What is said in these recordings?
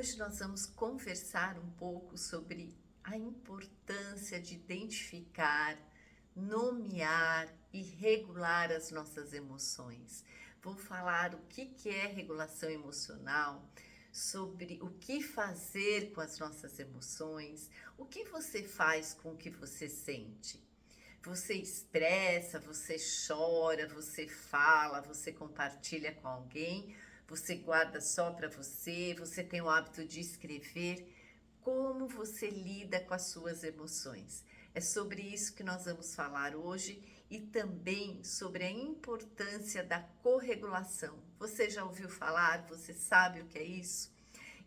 Hoje nós vamos conversar um pouco sobre a importância de identificar, nomear e regular as nossas emoções. Vou falar o que é regulação emocional, sobre o que fazer com as nossas emoções, o que você faz com o que você sente. Você expressa, você chora, você fala, você compartilha com alguém, você guarda só para você, você tem o hábito de escrever. Como você lida com as suas emoções? É sobre isso que nós vamos falar hoje e também sobre a importância da corregulação. Você já ouviu falar? Você sabe o que é isso?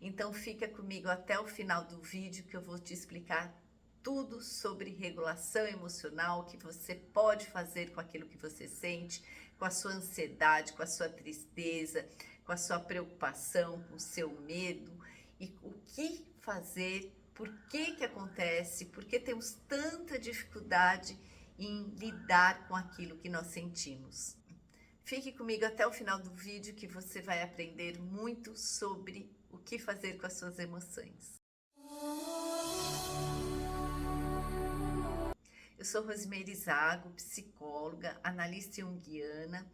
Então fica comigo até o final do vídeo que eu vou te explicar tudo sobre regulação emocional, o que você pode fazer com aquilo que você sente, com a sua ansiedade, com a sua tristeza, com a sua preocupação, com o seu medo e o que fazer, por que acontece, por que temos tanta dificuldade em lidar com aquilo que nós sentimos. Fique comigo até o final do vídeo que você vai aprender muito sobre o que fazer com as suas emoções. Eu sou Rosimeire Zago, psicóloga, analista junguiana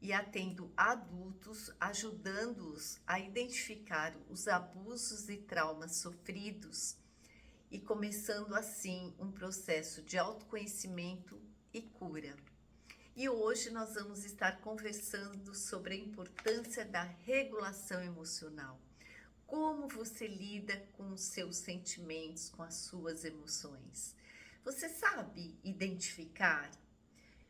e atendo adultos, ajudando-os a identificar os abusos e traumas sofridos e começando assim um processo de autoconhecimento e cura. E hoje nós vamos estar conversando sobre a importância da regulação emocional. Como você lida com os seus sentimentos, com as suas emoções? Você sabe identificar?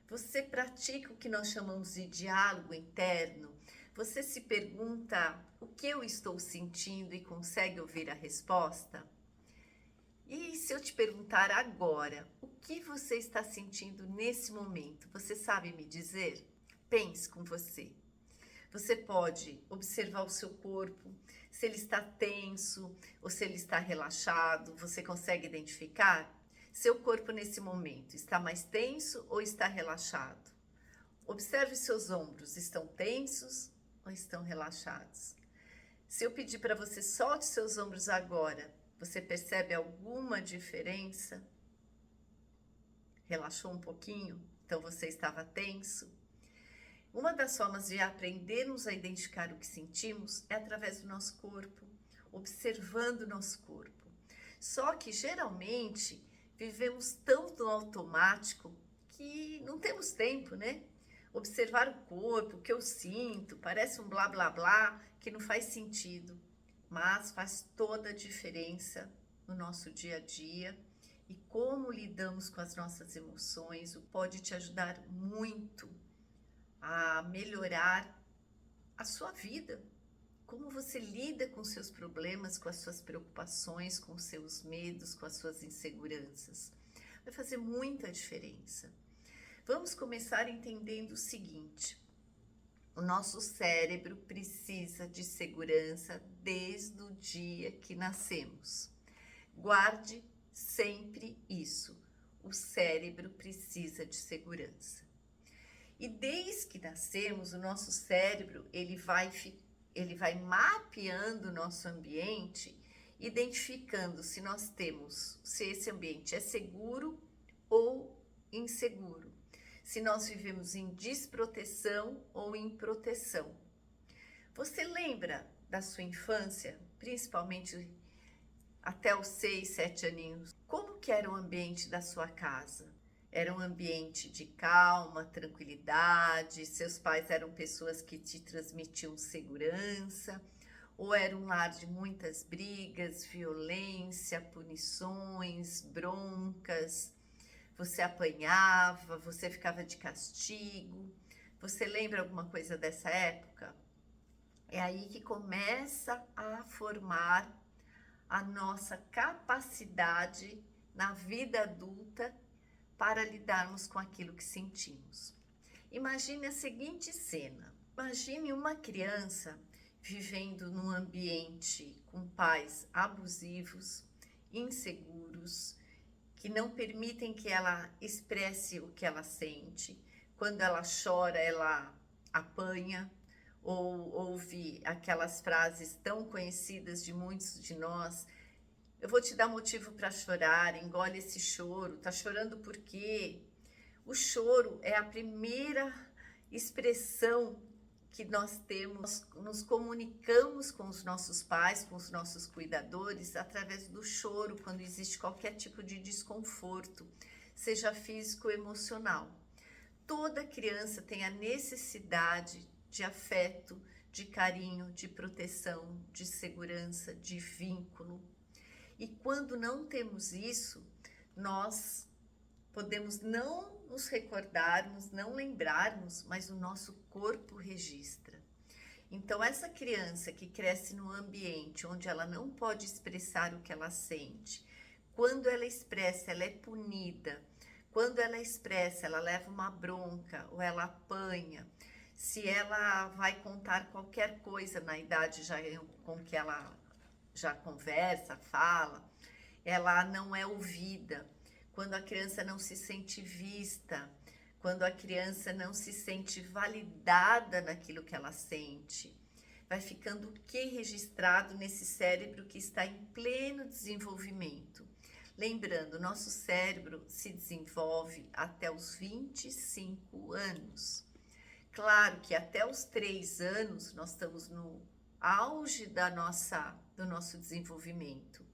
Você pratica o que nós chamamos de diálogo interno? Você se pergunta o que eu estou sentindo e consegue ouvir a resposta? E se eu te perguntar agora, o que você está sentindo nesse momento? Você sabe me dizer? Pense com você. Você pode observar o seu corpo, se ele está tenso ou se ele está relaxado. Você consegue identificar? Seu corpo nesse momento está mais tenso ou está relaxado? Observe seus ombros, estão tensos ou estão relaxados? Se eu pedir para você solte seus ombros agora, você percebe alguma diferença? Relaxou um pouquinho? Então você estava tenso? Uma das formas de aprendermos a identificar o que sentimos é através do nosso corpo, observando o nosso corpo. Só que geralmente vivemos tão no automático que não temos tempo, né? Observar o corpo, o que eu sinto, parece um blá blá blá que não faz sentido, mas faz toda a diferença no nosso dia a dia. E como lidamos com as nossas emoções pode te ajudar muito a melhorar a sua vida. Como você lida com seus problemas, com as suas preocupações, com os seus medos, com as suas inseguranças. Vai fazer muita diferença. Vamos começar entendendo o seguinte: o nosso cérebro precisa de segurança desde o dia que nascemos. Guarde sempre isso. O cérebro precisa de segurança. E desde que nascemos, o nosso cérebro ele vai mapeando o nosso ambiente, identificando se esse ambiente é seguro ou inseguro, se nós vivemos em desproteção ou em proteção. Você lembra da sua infância, principalmente até os 6, 7 aninhos? Como que era o ambiente da sua casa? Era um ambiente de calma, tranquilidade? Seus pais eram pessoas que te transmitiam segurança? Ou era um lar de muitas brigas, violência, punições, broncas? Você apanhava, você ficava de castigo? Você lembra alguma coisa dessa época? É aí que começa a formar a nossa capacidade na vida adulta para lidarmos com aquilo que sentimos. Imagine a seguinte cena. Imagine uma criança vivendo num ambiente com pais abusivos, inseguros, que não permitem que ela expresse o que ela sente. Quando ela chora, ela apanha, ou ouve aquelas frases tão conhecidas de muitos de nós: eu vou te dar motivo para chorar, engole esse choro, tá chorando por quê? O choro é a primeira expressão que nós temos, nos comunicamos com os nossos pais, com os nossos cuidadores, através do choro, quando existe qualquer tipo de desconforto, seja físico ou emocional. Toda criança tem a necessidade de afeto, de carinho, de proteção, de segurança, de vínculo. E quando não temos isso, nós podemos não nos recordarmos, não lembrarmos, mas o nosso corpo registra. Então, essa criança que cresce num ambiente onde ela não pode expressar o que ela sente, quando ela expressa, ela é punida. Quando ela expressa, ela leva uma bronca ou ela apanha. Se ela vai contar qualquer coisa na idade já com que ela já conversa, fala, ela não é ouvida. Quando a criança não se sente vista, quando a criança não se sente validada naquilo que ela sente, vai ficando o que registrado nesse cérebro que está em pleno desenvolvimento. Lembrando, nosso cérebro se desenvolve até os 25 anos. Claro que até os 3 anos nós estamos no auge do nosso desenvolvimento.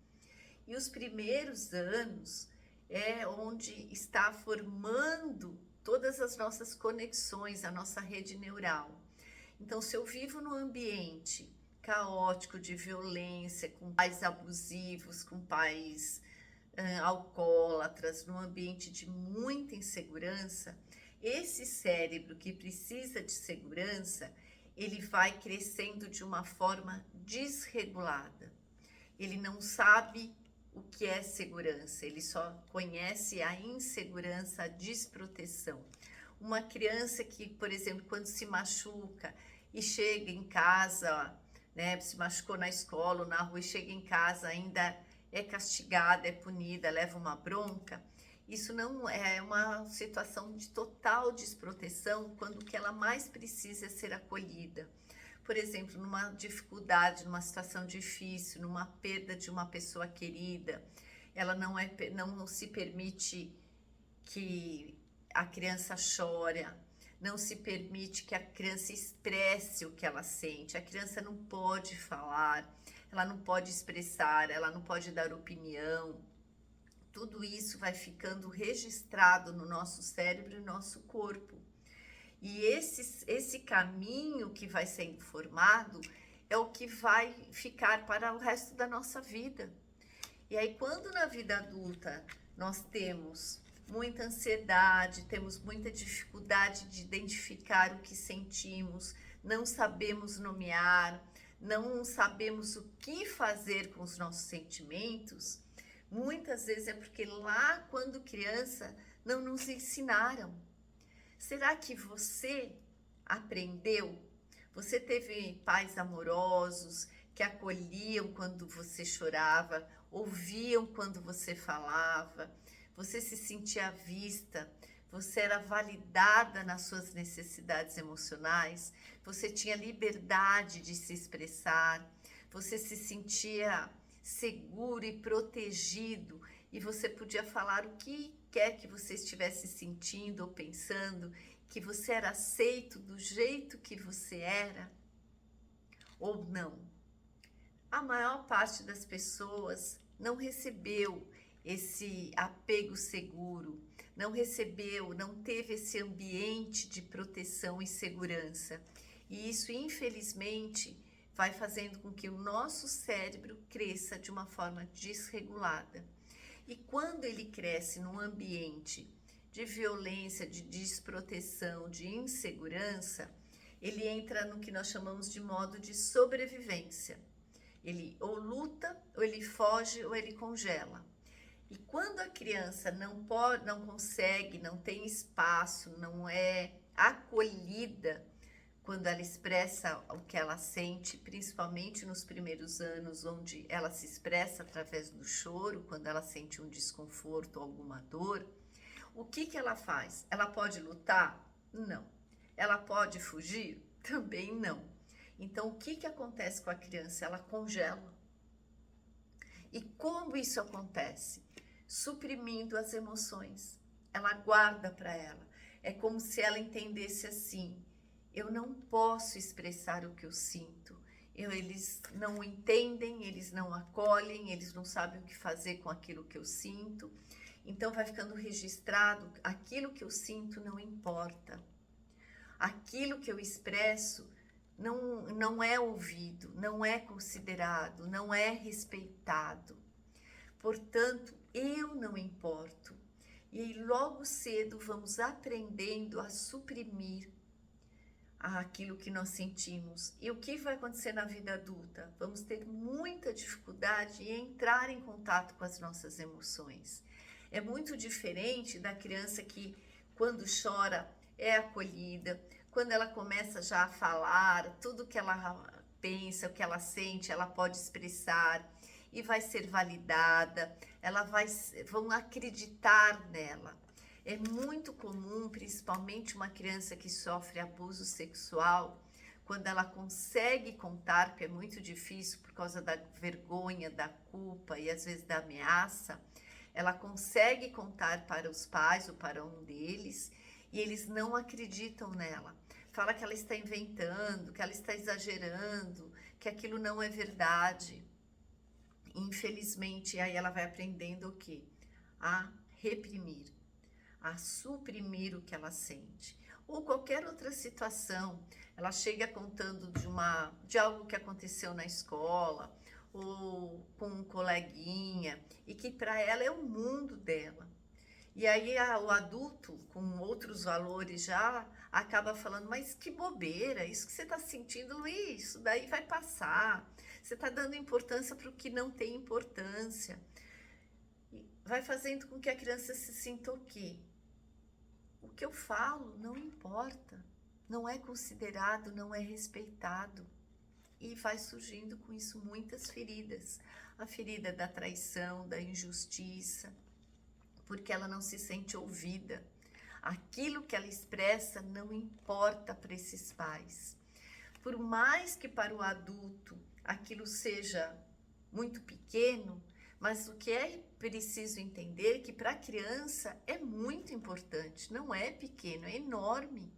E os primeiros anos é onde está formando todas as nossas conexões, a nossa rede neural. Então, se eu vivo num ambiente caótico de violência, com pais abusivos, com pais alcoólatras, num ambiente de muita insegurança, esse cérebro que precisa de segurança, ele vai crescendo de uma forma desregulada. Ele não sabe o que é segurança, ele só conhece a insegurança, a desproteção. Uma criança que, por exemplo, quando se machuca e chega em casa, né, se machucou na escola ou na rua e chega em casa, ainda é castigada, é punida, leva uma bronca, isso não é uma situação de total desproteção, quando o que ela mais precisa é ser acolhida. Por exemplo, numa dificuldade, numa situação difícil, numa perda de uma pessoa querida, ela não se permite que a criança chore, não se permite que a criança expresse o que ela sente. A criança não pode falar, ela não pode expressar, ela não pode dar opinião. Tudo isso vai ficando registrado no nosso cérebro e no nosso corpo. E esse caminho que vai sendo formado é o que vai ficar para o resto da nossa vida. E aí, quando na vida adulta nós temos muita ansiedade, temos muita dificuldade de identificar o que sentimos, não sabemos nomear, não sabemos o que fazer com os nossos sentimentos, muitas vezes é porque lá, quando criança, não nos ensinaram. Será que você aprendeu? Você teve pais amorosos que acolhiam quando você chorava, ouviam quando você falava, você se sentia vista, você era validada nas suas necessidades emocionais, você tinha liberdade de se expressar, você se sentia seguro e protegido e você podia falar o que quer que você estivesse sentindo ou pensando, que você era aceito do jeito que você era ou não. A maior parte das pessoas não recebeu esse apego seguro, não recebeu, não teve esse ambiente de proteção e segurança. E isso, infelizmente, vai fazendo com que o nosso cérebro cresça de uma forma desregulada. E quando ele cresce num ambiente de violência, de desproteção, de insegurança, ele entra no que nós chamamos de modo de sobrevivência. Ele ou luta, ou ele foge, ou ele congela. E quando a criança não consegue, não tem espaço, não é acolhida, quando ela expressa o que ela sente, principalmente nos primeiros anos, onde ela se expressa através do choro, quando ela sente um desconforto ou alguma dor, o que ela faz? Ela pode lutar? Não. Ela pode fugir? Também não. Então, o que que acontece com a criança? Ela congela. E como isso acontece? Suprimindo as emoções. Ela guarda para ela. É como se ela entendesse assim: eu não posso expressar o que eu sinto. Eles não entendem, eles não acolhem, eles não sabem o que fazer com aquilo que eu sinto. Então vai ficando registrado, aquilo que eu sinto não importa. Aquilo que eu expresso não é ouvido, não é considerado, não é respeitado. Portanto, eu não importo. E aí, logo cedo, vamos aprendendo a suprimir aquilo que nós sentimos. E o que vai acontecer na vida adulta? Vamos ter muita dificuldade em entrar em contato com as nossas emoções. É muito diferente da criança que, quando chora, é acolhida. Quando ela começa já a falar, tudo que ela pensa, o que ela sente, ela pode expressar e vai ser validada, vão acreditar nela. É muito comum, principalmente uma criança que sofre abuso sexual, quando ela consegue contar, que é muito difícil por causa da vergonha, da culpa e às vezes da ameaça, ela consegue contar para os pais ou para um deles e eles não acreditam nela. Fala que ela está inventando, que ela está exagerando, que aquilo não é verdade. Infelizmente, aí ela vai aprendendo o quê? A reprimir, a suprimir o que ela sente. Ou qualquer outra situação, ela chega contando de algo que aconteceu na escola, ou com um coleguinha, e que para ela é o mundo dela. E aí o adulto, com outros valores já, acaba falando, mas que bobeira, isso que você está sentindo, isso daí vai passar. Você está dando importância para o que não tem importância. E vai fazendo com que a criança se sinta o quê? O que eu falo não importa, não é considerado, não é respeitado. E vai surgindo com isso muitas feridas. A ferida da traição, da injustiça, porque ela não se sente ouvida. Aquilo que ela expressa não importa para esses pais. Por mais que para o adulto aquilo seja muito pequeno, mas o que é preciso entender é que para a criança é muito importante, não é pequeno, é enorme.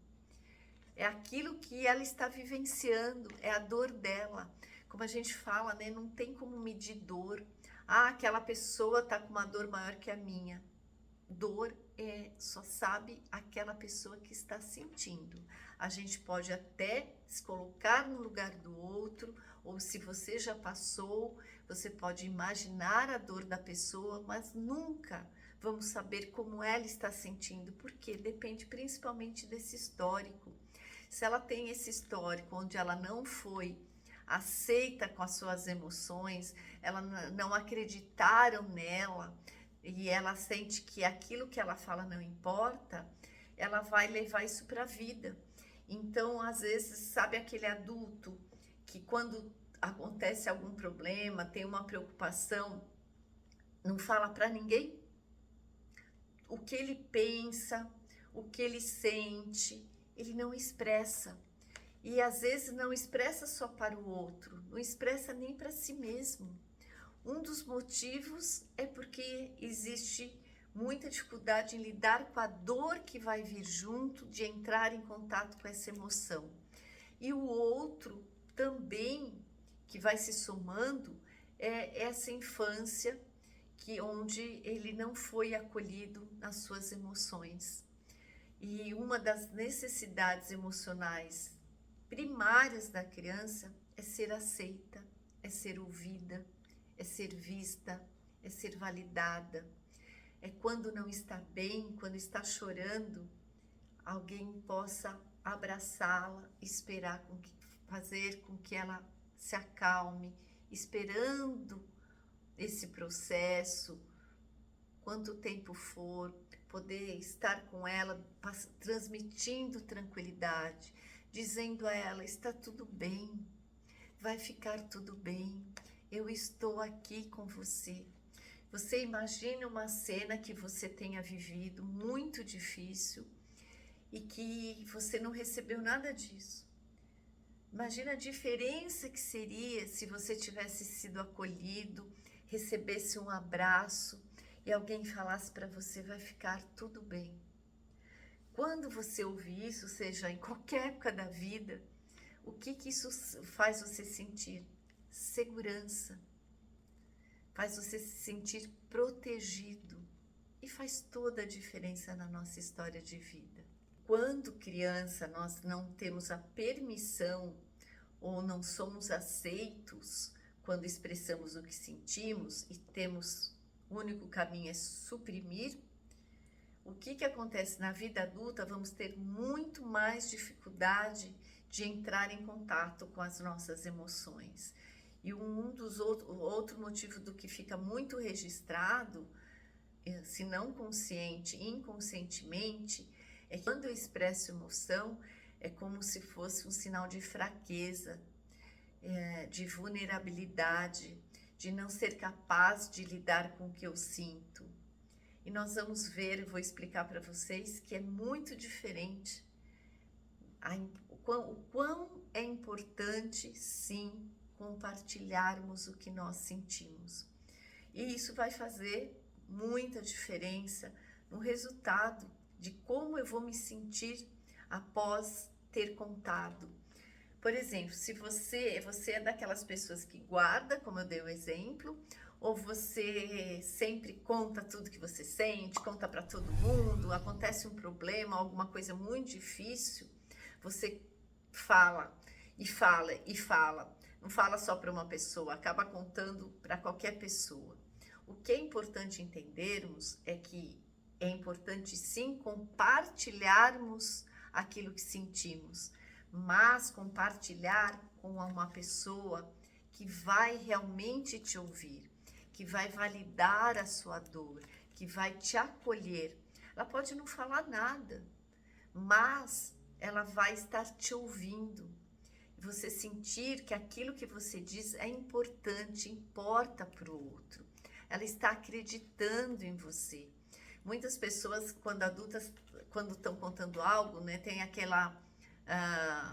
É aquilo que ela está vivenciando, é a dor dela. Como a gente fala, né? Não tem como medir dor. Ah, aquela pessoa está com uma dor maior que a minha. Dor só sabe aquela pessoa que está sentindo. A gente pode até se colocar no lugar do outro, ou se você já passou, você pode imaginar a dor da pessoa, mas nunca vamos saber como ela está sentindo, porque depende principalmente desse histórico. Se ela tem esse histórico onde ela não foi aceita com as suas emoções, ela não acreditaram nela, e ela sente que aquilo que ela fala não importa, ela vai levar isso para a vida. Então, às vezes, sabe aquele adulto que quando acontece algum problema, tem uma preocupação, não fala para ninguém o que ele pensa, o que ele sente, ele não expressa. E às vezes não expressa só para o outro, não expressa nem para si mesmo. Um dos motivos é porque existe muita dificuldade em lidar com a dor que vai vir junto de entrar em contato com essa emoção. E o outro também, que vai se somando, é essa infância onde ele não foi acolhido nas suas emoções. E uma das necessidades emocionais primárias da criança é ser aceita, é ser ouvida, é ser vista, é ser validada. É quando não está bem, quando está chorando, alguém possa abraçá-la, fazer com que ela se acalme, esperando esse processo, quanto tempo for, poder estar com ela, transmitindo tranquilidade, dizendo a ela, está tudo bem, vai ficar tudo bem, eu estou aqui com você. Você imagina uma cena que você tenha vivido muito difícil e que você não recebeu nada disso. Imagina a diferença que seria se você tivesse sido acolhido, recebesse um abraço e alguém falasse para você, vai ficar tudo bem. Quando você ouve isso, seja em qualquer época da vida, o que isso faz você sentir? Segurança. Faz você se sentir protegido. E faz toda a diferença na nossa história de vida. Quando criança, nós não temos a permissão ou não somos aceitos quando expressamos o que sentimos e temos, o único caminho é suprimir. O que acontece na vida adulta? Vamos ter muito mais dificuldade de entrar em contato com as nossas emoções. E outro motivo do que fica muito registrado, se não consciente, inconscientemente, é que quando eu expresso emoção, é como se fosse um sinal de fraqueza, de vulnerabilidade, de não ser capaz de lidar com o que eu sinto. E nós vamos ver, eu vou explicar para vocês que é muito diferente. O quão é importante, sim, compartilharmos o que nós sentimos. E isso vai fazer muita diferença no resultado de como eu vou me sentir após ter contado. Por exemplo, se você é daquelas pessoas que guarda, como eu dei o exemplo, ou você sempre conta tudo que você sente, conta para todo mundo, acontece um problema, alguma coisa muito difícil, você fala e fala e fala. Não fala só para uma pessoa, acaba contando para qualquer pessoa. O que é importante entendermos é que é importante sim compartilharmos aquilo que sentimos, mas compartilhar com uma pessoa que vai realmente te ouvir, que vai validar a sua dor, que vai te acolher. Ela pode não falar nada, mas ela vai estar te ouvindo. Você sentir que aquilo que você diz é importante, importa para o outro. Ela está acreditando em você. Muitas pessoas, quando adultas, quando estão contando algo, né, tem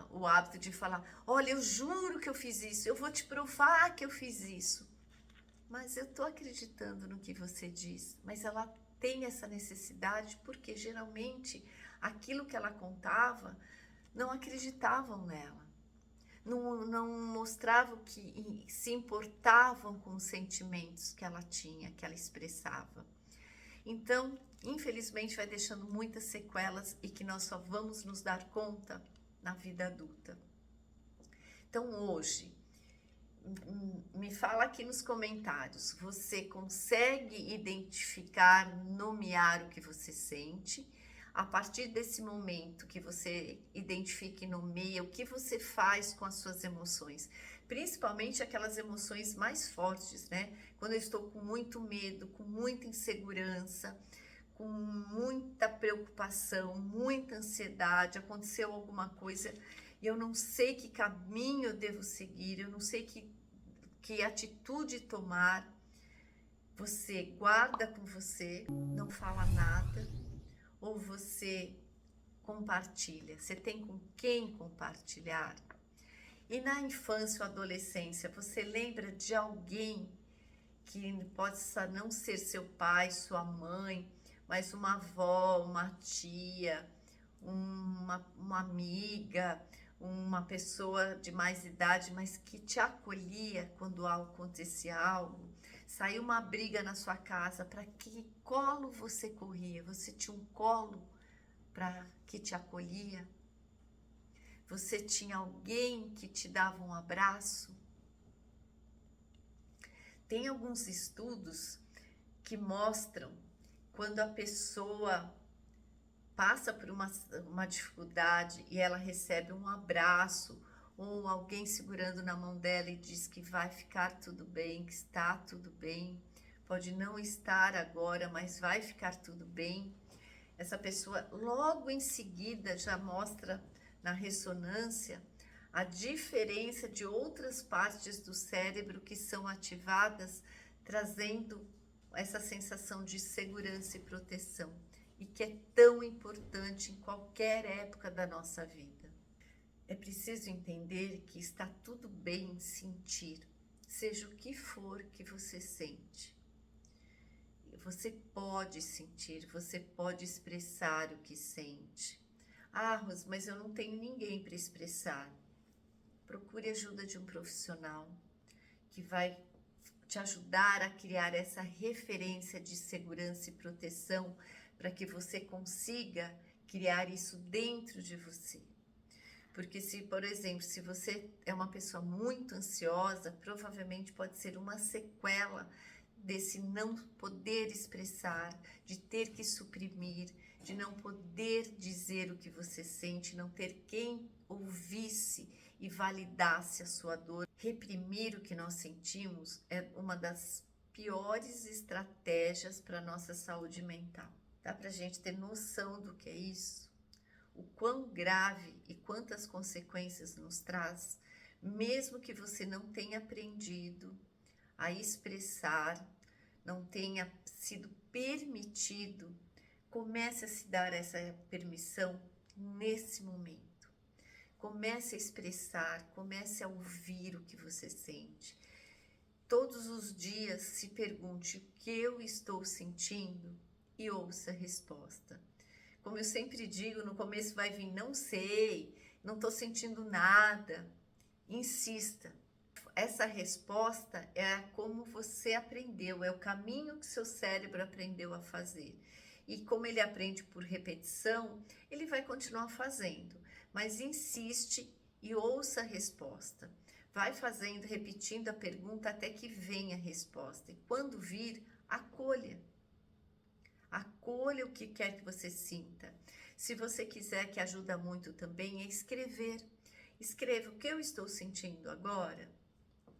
o hábito de falar, olha, eu juro que eu fiz isso, eu vou te provar que eu fiz isso. Mas eu estou acreditando no que você diz. Mas ela tem essa necessidade porque geralmente aquilo que ela contava não acreditavam nela. Não mostravam que se importavam com os sentimentos que ela tinha, que ela expressava. Então, infelizmente, vai deixando muitas sequelas e que nós só vamos nos dar conta na vida adulta. Então, hoje, me fala aqui nos comentários, você consegue identificar, nomear o que você sente? A partir desse momento que você identifica e nomeia, o que você faz com as suas emoções? Principalmente aquelas emoções mais fortes, né? Quando eu estou com muito medo, com muita insegurança, com muita preocupação, muita ansiedade, aconteceu alguma coisa e eu não sei que caminho eu devo seguir, eu não sei que atitude tomar. Você guarda com você, não fala nada, ou você compartilha? Você tem com quem compartilhar? E na infância ou adolescência, você lembra de alguém que possa não ser seu pai, sua mãe, mas uma avó, uma tia, uma amiga, uma pessoa de mais idade, mas que te acolhia quando acontecia algo? Saiu uma briga na sua casa, para que colo você corria? Você tinha um colo que te acolhia? Você tinha alguém que te dava um abraço? Tem alguns estudos que mostram quando a pessoa passa por uma dificuldade e ela recebe um abraço ou alguém segurando na mão dela e diz que vai ficar tudo bem, que está tudo bem, pode não estar agora, mas vai ficar tudo bem. Essa pessoa logo em seguida já mostra na ressonância a diferença de outras partes do cérebro que são ativadas, trazendo essa sensação de segurança e proteção, e que é tão importante em qualquer época da nossa vida. É preciso entender que está tudo bem sentir, seja o que for que você sente. Você pode sentir, você pode expressar o que sente. Ah, Ros, mas eu não tenho ninguém para expressar. Procure ajuda de um profissional que vai te ajudar a criar essa referência de segurança e proteção para que você consiga criar isso dentro de você. Porque se, por exemplo, se você é uma pessoa muito ansiosa, provavelmente pode ser uma sequela desse não poder expressar, de ter que suprimir, de não poder dizer o que você sente, não ter quem ouvisse e validasse a sua dor. Reprimir o que nós sentimos é uma das piores estratégias para a nossa saúde mental. Dá para a gente ter noção do que é isso? O quão grave e quantas consequências nos traz, mesmo que você não tenha aprendido a expressar, não tenha sido permitido, comece a se dar essa permissão nesse momento. Comece a expressar, comece a ouvir o que você sente. Todos os dias se pergunte o que eu estou sentindo e ouça a resposta. Como eu sempre digo, no começo vai vir não sei, não estou sentindo nada. Insista. Essa resposta é como você aprendeu, é o caminho que seu cérebro aprendeu a fazer. E como ele aprende por repetição, ele vai continuar fazendo. Mas insiste e ouça a resposta. Vai fazendo, repetindo a pergunta até que venha a resposta. E quando vir, acolha. Acolha o que quer que você sinta. Se você quiser, que ajuda muito também, é escrever. Escreva o que eu estou sentindo agora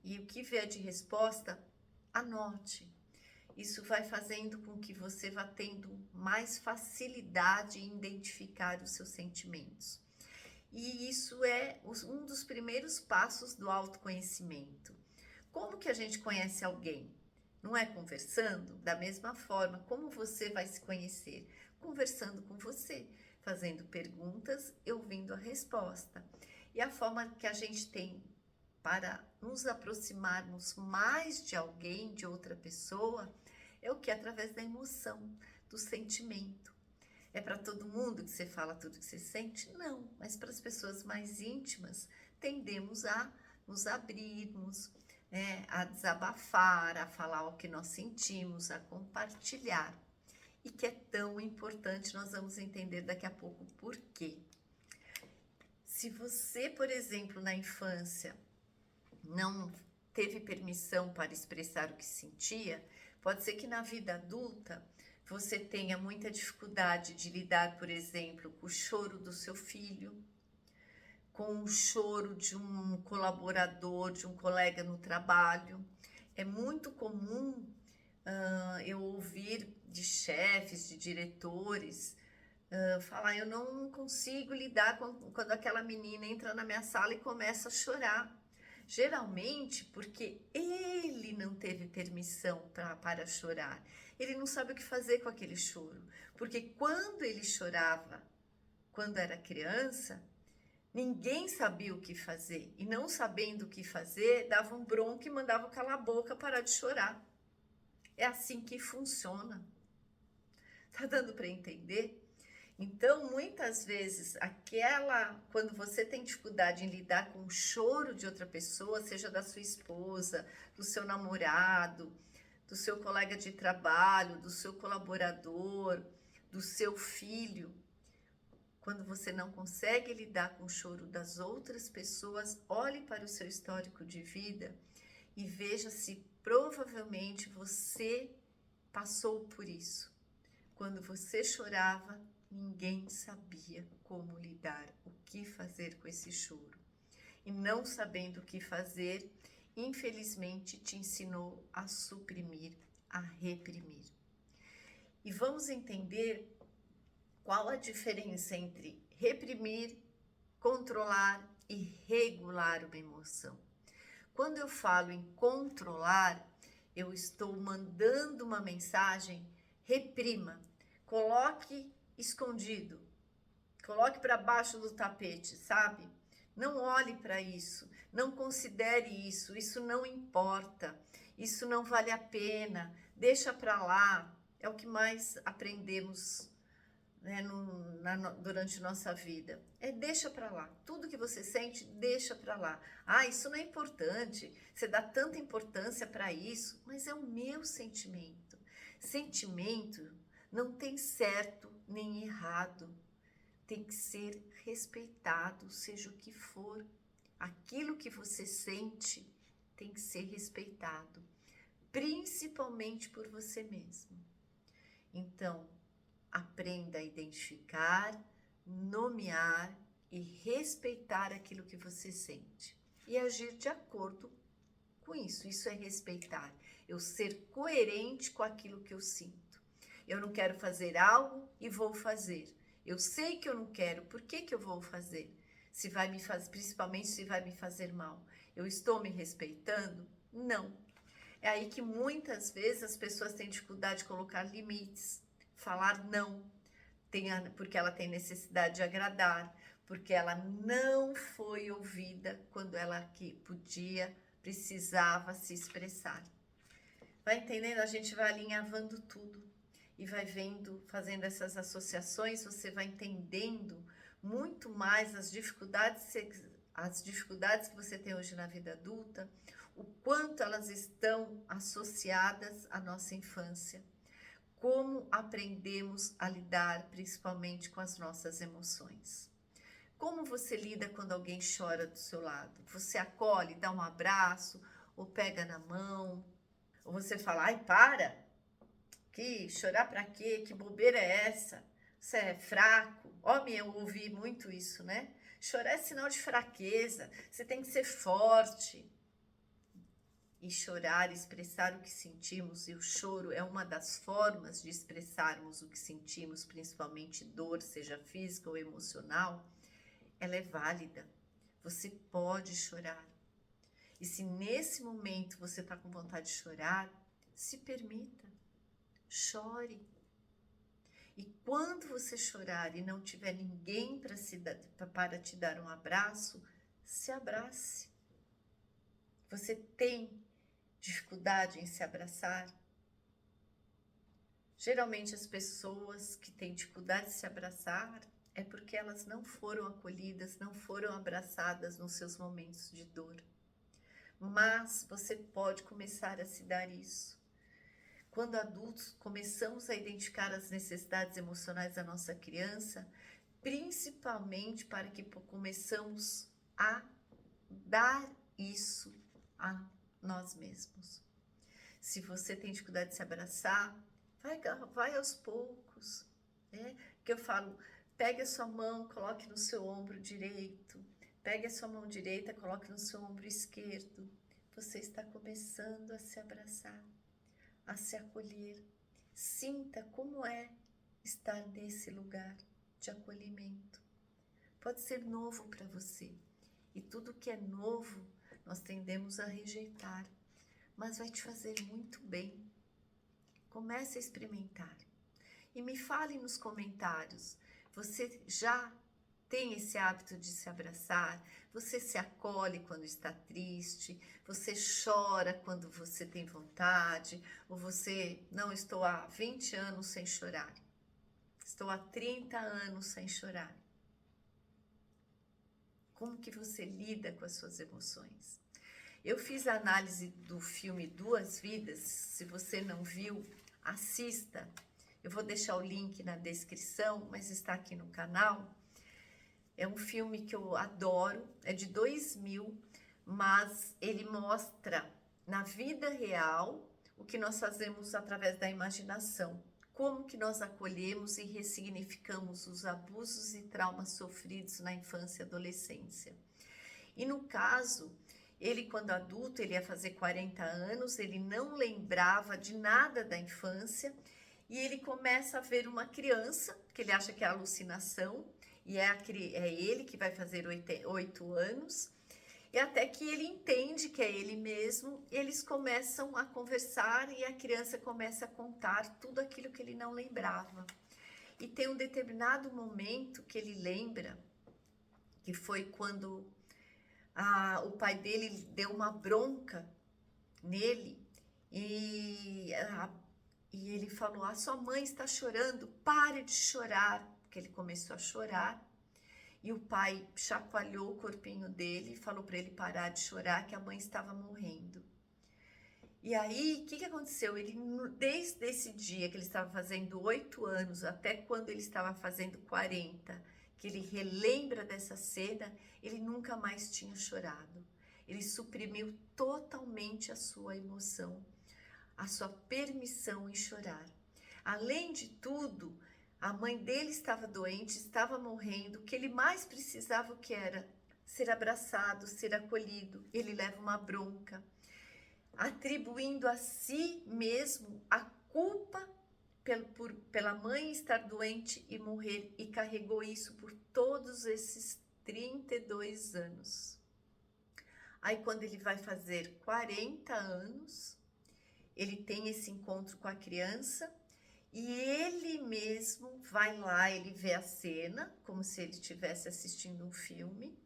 e o que vier de resposta, anote. Isso vai fazendo com que você vá tendo mais facilidade em identificar os seus sentimentos. E isso é um dos primeiros passos do autoconhecimento. Como que a gente conhece alguém? Não é conversando? Da mesma forma, como você vai se conhecer? Conversando com você, fazendo perguntas e ouvindo a resposta. E a forma que a gente tem para nos aproximarmos mais de alguém, de outra pessoa, é o que? Através da emoção, do sentimento. É para todo mundo que você fala tudo que você sente? Não, mas para as pessoas mais íntimas, tendemos a nos abrirmos, a desabafar, a falar o que nós sentimos, a compartilhar. E que é tão importante, nós vamos entender daqui a pouco por quê. Se você, por exemplo, na infância, não teve permissão para expressar o que sentia, pode ser que na vida adulta você tenha muita dificuldade de lidar, por exemplo, com o choro do seu filho, com o choro de um colaborador, de um colega no trabalho. É muito comum eu ouvir de chefes, de diretores, falar, eu não consigo lidar quando aquela menina entra na minha sala e começa a chorar. Geralmente porque ele não teve permissão para chorar. Ele não sabe o que fazer com aquele choro. Porque quando ele chorava, quando era criança, ninguém sabia o que fazer. E não sabendo o que fazer, dava um bronca e mandava calar a boca, parar de chorar. É assim que funciona. Tá dando para entender? Então, muitas vezes, quando você tem dificuldade em lidar com o choro de outra pessoa, seja da sua esposa, do seu namorado, do seu colega de trabalho, do seu colaborador, do seu filho, quando você não consegue lidar com o choro das outras pessoas, olhe para o seu histórico de vida e veja se provavelmente você passou por isso. Quando você chorava, ninguém sabia como lidar, o que fazer com esse choro. E não sabendo o que fazer, infelizmente te ensinou a suprimir, a reprimir. E vamos entender qual a diferença entre reprimir, controlar e regular uma emoção. Quando eu falo em controlar, eu estou mandando uma mensagem: reprima, coloque escondido, coloque para baixo do tapete, sabe? Não olhe para isso, não considere isso, isso não importa, isso não vale a pena, deixa para lá. É o que mais aprendemos, né, durante nossa vida. Deixa para lá. Tudo que você sente, deixa para lá. Ah, isso não é importante. Você dá tanta importância para isso, mas é o meu sentimento. Sentimento não tem certo nem errado. Tem que ser respeitado, seja o que for. Aquilo que você sente tem que ser respeitado, principalmente por você mesmo. Então, aprenda a identificar, nomear e respeitar aquilo que você sente e agir de acordo com isso. Isso é respeitar. Eu ser coerente com aquilo que eu sinto. Eu não quero fazer algo e vou fazer. Eu sei que eu não quero, por que que eu vou fazer? Se vai me fazer, principalmente se vai me fazer mal. Eu estou me respeitando? Não. É aí que muitas vezes as pessoas têm dificuldade de colocar limites, falar não, porque ela tem necessidade de agradar, porque ela não foi ouvida quando ela que podia, precisava se expressar. Vai entendendo? A gente vai alinhavando tudo e vai vendo, fazendo essas associações, você vai entendendo muito mais as dificuldades que você tem hoje na vida adulta, o quanto elas estão associadas à nossa infância, como aprendemos a lidar principalmente com as nossas emoções. Como você lida quando alguém chora do seu lado? Você acolhe, dá um abraço, ou pega na mão, ou você fala, ai, para! Que chorar para quê? Que bobeira é essa? Você é fraco? Homem, eu ouvi muito isso, né? Chorar é sinal de fraqueza, você tem que ser forte. E chorar, expressar o que sentimos, e o choro é uma das formas de expressarmos o que sentimos, principalmente dor, seja física ou emocional, ela é válida. Você pode chorar. E se nesse momento você está com vontade de chorar, se permita. Chore. E quando você chorar e não tiver ninguém para te dar um abraço, se abrace. Você tem dificuldade em se abraçar? Geralmente as pessoas que têm dificuldade de se abraçar é porque elas não foram acolhidas, não foram abraçadas nos seus momentos de dor. Mas você pode começar a se dar isso. Quando adultos começamos a identificar as necessidades emocionais da nossa criança, principalmente para que começamos a dar isso a nós mesmos. Se você tem dificuldade de se abraçar, vai aos poucos, né? Que eu falo, pegue a sua mão, coloque no seu ombro direito, pegue a sua mão direita, coloque no seu ombro esquerdo. Você está começando a se abraçar, a se acolher. Sinta como é estar nesse lugar de acolhimento. Pode ser novo para você. E tudo que é novo, nós tendemos a rejeitar. Mas vai te fazer muito bem. Comece a experimentar. E me fale nos comentários, você já tem esse hábito de se abraçar? Você se acolhe quando está triste? Você chora quando você tem vontade? Ou você, não, estou há 20 anos sem chorar. Estou há 30 anos sem chorar. Como que você lida com as suas emoções? Eu fiz a análise do filme Duas Vidas. Se você não viu, assista. Eu vou deixar o link na descrição, mas está aqui no canal. É um filme que eu adoro, é de 2000, mas ele mostra na vida real o que nós fazemos através da imaginação. Como que nós acolhemos e ressignificamos os abusos e traumas sofridos na infância e adolescência. E no caso, ele quando adulto, ele ia fazer 40 anos, ele não lembrava de nada da infância e ele começa a ver uma criança, que ele acha que é alucinação, e é ele que vai fazer 8 anos, e até que ele entende que é ele mesmo, eles começam a conversar e a criança começa a contar tudo aquilo que ele não lembrava. E tem um determinado momento que ele lembra, que foi quando O pai dele deu uma bronca nele e ele falou: "A sua mãe está chorando, pare de chorar", porque ele começou a chorar. E o pai chacoalhou o corpinho dele e falou para ele parar de chorar, que a mãe estava morrendo. E aí, o que aconteceu? Desde esse dia que ele estava fazendo 8 anos, até quando ele estava fazendo 40, que ele relembra dessa cena, ele nunca mais tinha chorado. Ele suprimiu totalmente a sua emoção, a sua permissão em chorar. Além de tudo, a mãe dele estava doente, estava morrendo, o que ele mais precisava, o que era? Ser abraçado, ser acolhido. Ele leva uma bronca, atribuindo a si mesmo a culpa pela mãe estar doente e morrer, e carregou isso por todos esses 32 anos. Aí quando ele vai fazer 40 anos, ele tem esse encontro com a criança e ele mesmo vai lá, ele vê a cena como se ele estivesse assistindo um filme.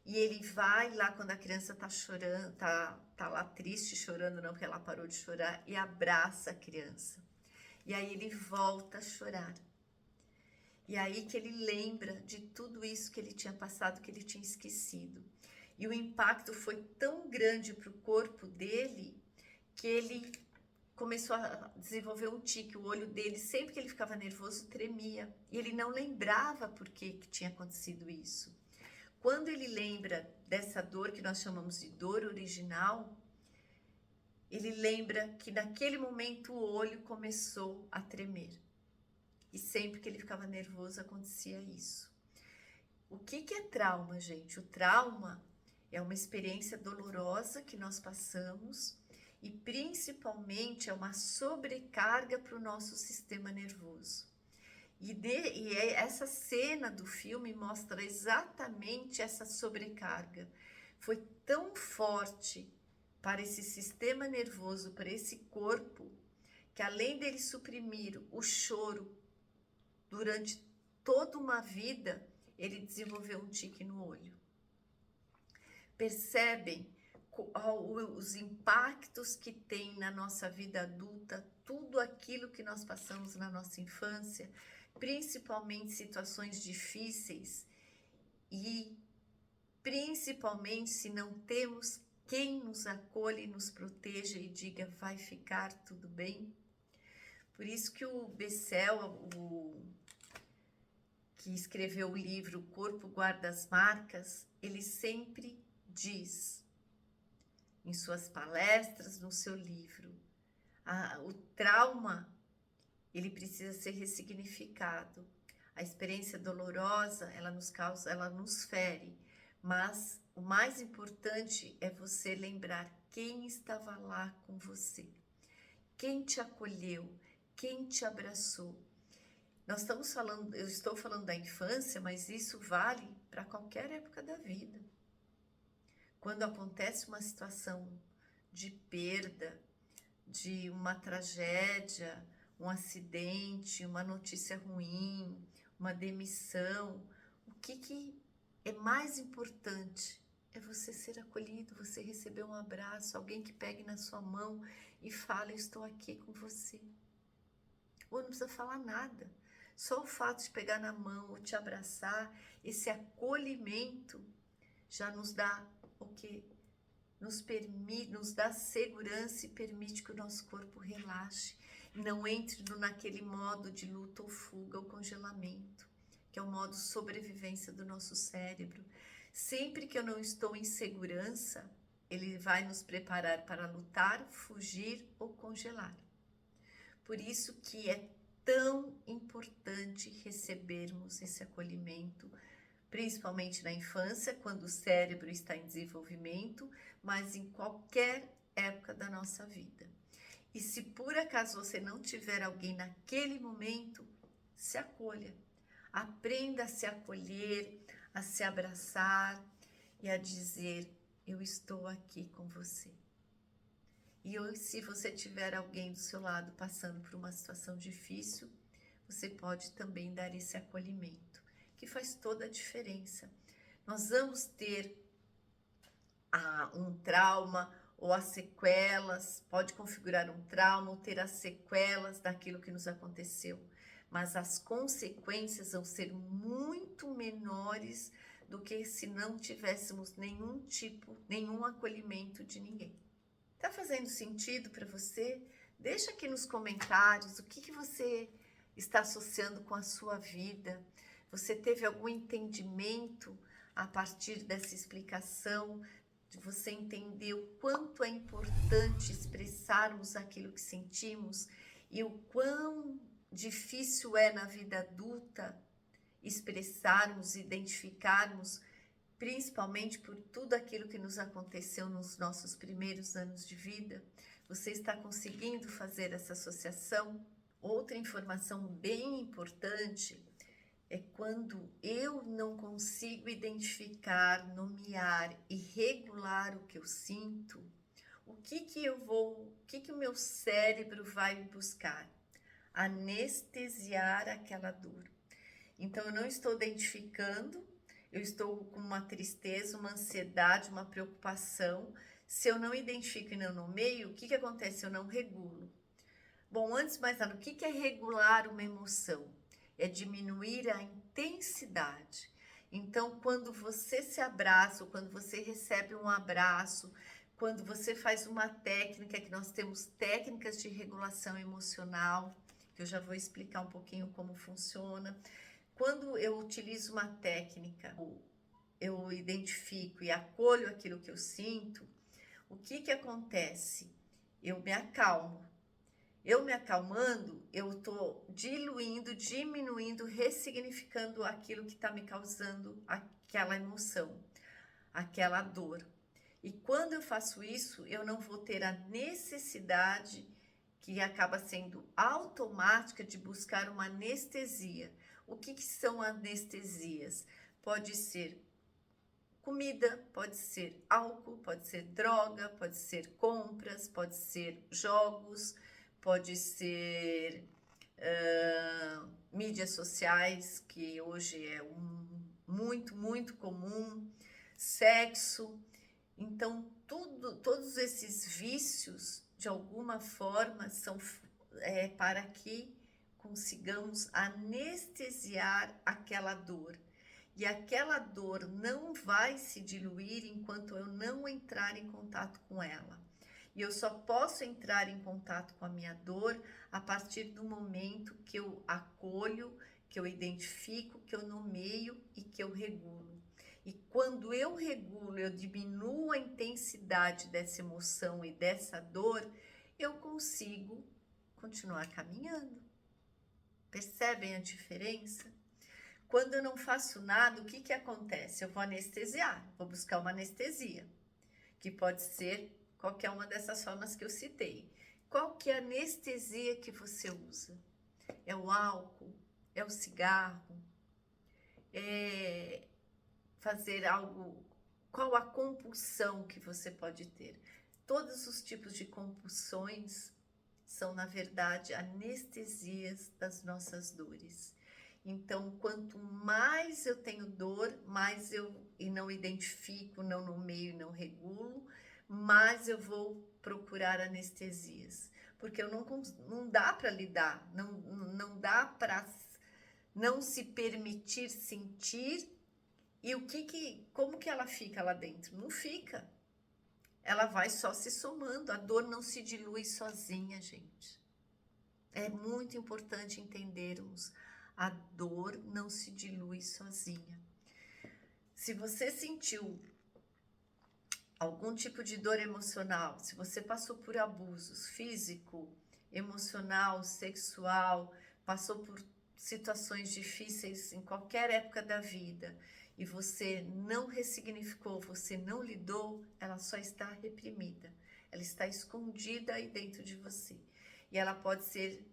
E ele vai lá quando a criança tá chorando, tá lá triste, chorando não, porque ela parou de chorar, e abraça a criança. E aí ele volta a chorar. E aí que ele lembra de tudo isso que ele tinha passado, que ele tinha esquecido. E o impacto foi tão grande para o corpo dele, que ele começou a desenvolver um tique. O olho dele, sempre que ele ficava nervoso, tremia. E ele não lembrava por que tinha acontecido isso. Quando ele lembra dessa dor que nós chamamos de dor original, ele lembra que naquele momento o olho começou a tremer. E sempre que ele ficava nervoso acontecia isso. O que é trauma, gente? O trauma é uma experiência dolorosa que nós passamos e principalmente é uma sobrecarga para o nosso sistema nervoso. Essa cena do filme mostra exatamente essa sobrecarga. Foi tão forte para esse sistema nervoso, para esse corpo, que além dele suprimir o choro durante toda uma vida, ele desenvolveu um tique no olho. Percebem os impactos que tem na nossa vida adulta, tudo aquilo que nós passamos na nossa infância, principalmente situações difíceis e principalmente se não temos quem nos acolha e nos proteja e diga vai ficar tudo bem. Por isso que o Bessel, que escreveu o livro O Corpo Guarda as Marcas, ele sempre diz em suas palestras, no seu livro, o trauma ele precisa ser ressignificado. A experiência dolorosa, ela nos fere, mas o mais importante é você lembrar quem estava lá com você, quem te acolheu, quem te abraçou. Eu estou falando da infância, mas isso vale para qualquer época da vida. Quando acontece uma situação de perda, de uma tragédia, um acidente, uma notícia ruim, uma demissão, o que é mais importante é você ser acolhido, você receber um abraço, alguém que pegue na sua mão e fale, eu estou aqui com você. Ou não precisa falar nada, só o fato de pegar na mão ou te abraçar, esse acolhimento já nos dá o que? Nos dá segurança e permite que o nosso corpo relaxe, não entre naquele modo de luta ou fuga ou congelamento, que é o modo sobrevivência do nosso cérebro. Sempre que eu não estou em segurança, ele vai nos preparar para lutar, fugir ou congelar. Por isso que é tão importante recebermos esse acolhimento, principalmente na infância, quando o cérebro está em desenvolvimento, mas em qualquer época da nossa vida. E se por acaso você não tiver alguém naquele momento, se acolha. Aprenda a se acolher, a se abraçar e a dizer, eu estou aqui com você. E se você tiver alguém do seu lado passando por uma situação difícil, você pode também dar esse acolhimento, que faz toda a diferença. Nós vamos ter um trauma ou as sequelas, pode configurar um trauma ou ter as sequelas daquilo que nos aconteceu, mas as consequências vão ser muito menores do que se não tivéssemos nenhum acolhimento de ninguém. Tá fazendo sentido para você? Deixa aqui nos comentários o que você está associando com a sua vida. Você teve algum entendimento a partir dessa explicação? De você entender o quanto é importante expressarmos aquilo que sentimos e o quão difícil é na vida adulta expressarmos, identificarmos, principalmente por tudo aquilo que nos aconteceu nos nossos primeiros anos de vida. Você está conseguindo fazer essa associação? Outra informação bem importante é quando eu não consigo identificar, nomear e regular o que eu sinto, o que o meu cérebro vai buscar? Anestesiar aquela dor. Então eu não estou identificando, eu estou com uma tristeza, uma ansiedade, uma preocupação. Se eu não identifico e não nomeio, o que acontece? Eu não regulo. Bom, antes de mais nada, o que é regular uma emoção? É diminuir a intensidade. Então, quando você se abraça, ou quando você recebe um abraço, quando você faz uma técnica, que nós temos técnicas de regulação emocional, que eu já vou explicar um pouquinho como funciona. Quando eu utilizo uma técnica, eu identifico e acolho aquilo que eu sinto, o que acontece? Eu me acalmo. Eu me acalmando, eu estou diluindo, diminuindo, ressignificando aquilo que está me causando aquela emoção, aquela dor. E quando eu faço isso, eu não vou ter a necessidade, que acaba sendo automática, de buscar uma anestesia. O que são anestesias? Pode ser comida, pode ser álcool, pode ser droga, pode ser compras, pode ser jogos, pode ser mídias sociais, que hoje é muito comum, sexo. Então, todos esses vícios, de alguma forma, são para que consigamos anestesiar aquela dor. E aquela dor não vai se diluir enquanto eu não entrar em contato com ela. E eu só posso entrar em contato com a minha dor a partir do momento que eu acolho, que eu identifico, que eu nomeio e que eu regulo. E quando eu regulo, eu diminuo a intensidade dessa emoção e dessa dor, eu consigo continuar caminhando. Percebem a diferença? Quando eu não faço nada, o que acontece? Eu vou anestesiar, vou buscar uma anestesia, que pode ser qualquer uma dessas formas que eu citei. Qual que é a anestesia que você usa? É o álcool? É o cigarro? É fazer algo? Qual a compulsão que você pode ter? Todos os tipos de compulsões são, na verdade, anestesias das nossas dores. Então, quanto mais eu tenho dor, mais eu não identifico, não nomeio, não regulo, mais eu vou procurar anestesias. Porque não dá para lidar, não dá para não se permitir sentir. E como que ela fica lá dentro? Não fica. Ela vai só se somando, a dor não se dilui sozinha, gente. É muito importante entendermos, a dor não se dilui sozinha. Se você sentiu algum tipo de dor emocional, se você passou por abusos físico, emocional, sexual, passou por situações difíceis em qualquer época da vida, e você não ressignificou, você não lidou, ela só está reprimida. Ela está escondida aí dentro de você. E ela pode se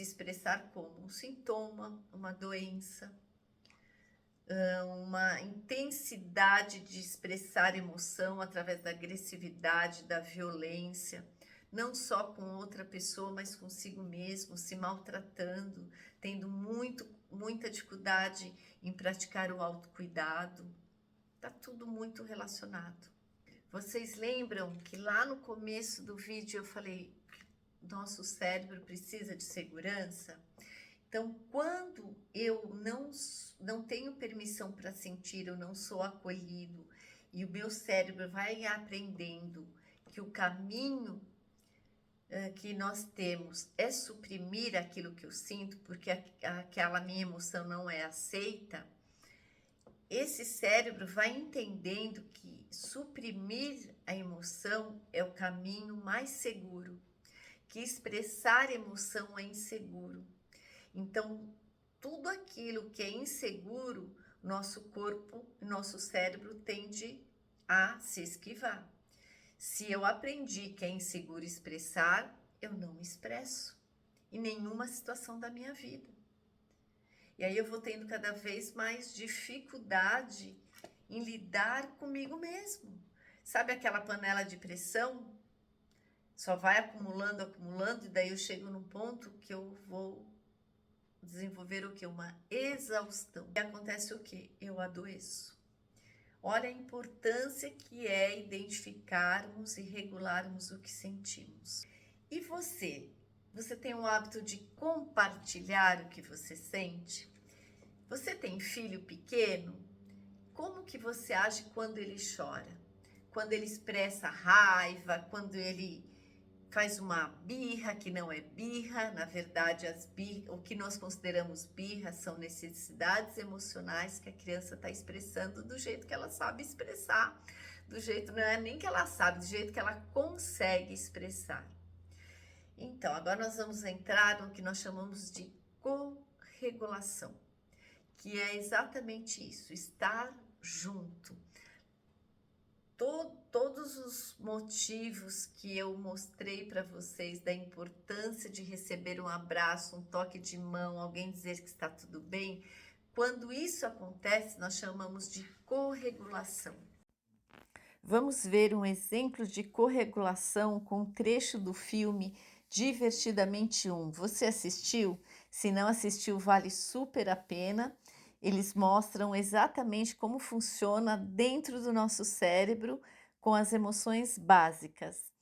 expressar como um sintoma, uma doença, uma intensidade de expressar emoção através da agressividade, da violência, não só com outra pessoa, mas consigo mesmo, se maltratando, tendo muita dificuldade em praticar o autocuidado. Tá tudo muito relacionado. Vocês lembram que lá no começo do vídeo eu falei nosso cérebro precisa de segurança? Então, quando eu não tenho permissão para sentir, eu não sou acolhido, e o meu cérebro vai aprendendo que o caminho que nós temos é suprimir aquilo que eu sinto, porque aquela minha emoção não é aceita, esse cérebro vai entendendo que suprimir a emoção é o caminho mais seguro, que expressar emoção é inseguro. Então, tudo aquilo que é inseguro, nosso corpo, nosso cérebro tende a se esquivar. Se eu aprendi que é inseguro expressar, eu não expresso em nenhuma situação da minha vida. E aí eu vou tendo cada vez mais dificuldade em lidar comigo mesmo. Sabe aquela panela de pressão? Só vai acumulando, acumulando, e daí eu chego num ponto que eu vou desenvolver o que? Uma exaustão. E acontece o que? Eu adoeço. Olha a importância que é identificarmos e regularmos o que sentimos. E você? Você tem o hábito de compartilhar o que você sente? Você tem filho pequeno? Como que você age quando ele chora? Quando ele expressa raiva, quando ele faz uma birra que não é birra, na verdade o que nós consideramos birra são necessidades emocionais que a criança está expressando do jeito que ela sabe expressar, do jeito, não é nem que ela sabe, do jeito que ela consegue expressar. Então, agora nós vamos entrar no que nós chamamos de corregulação, que é exatamente isso, estar junto. Todos os motivos que eu mostrei para vocês da importância de receber um abraço, um toque de mão, alguém dizer que está tudo bem, quando isso acontece, nós chamamos de corregulação. Vamos ver um exemplo de corregulação com um trecho do filme Divertidamente 1. Você assistiu? Se não assistiu, vale super a pena. Eles mostram exatamente como funciona dentro do nosso cérebro com as emoções básicas.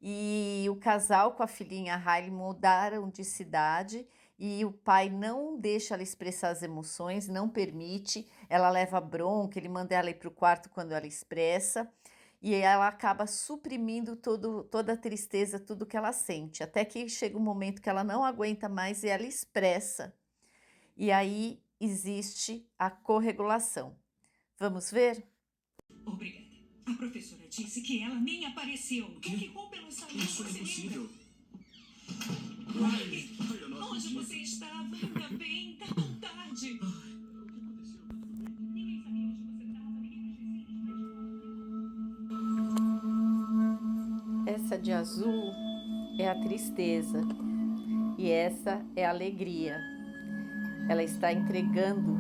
E o casal com a filhinha Riley mudaram de cidade e o pai não deixa ela expressar as emoções, não permite, ela leva bronca, ele manda ela ir para o quarto quando ela expressa e ela acaba suprimindo toda a tristeza, tudo que ela sente, até que chega um momento que ela não aguenta mais e ela expressa. E aí existe a corregulação. Vamos ver? Obrigada. A professora disse que ela nem apareceu. Quem ficou pelo salão? Isso é impossível. Riley, onde você estava? Ainda bem, tá tão tarde. O que aconteceu? Tá tudo bem? Ninguém sabia onde você estava, ninguém precisa. Essa de azul é a tristeza e essa é a alegria. Ela está entregando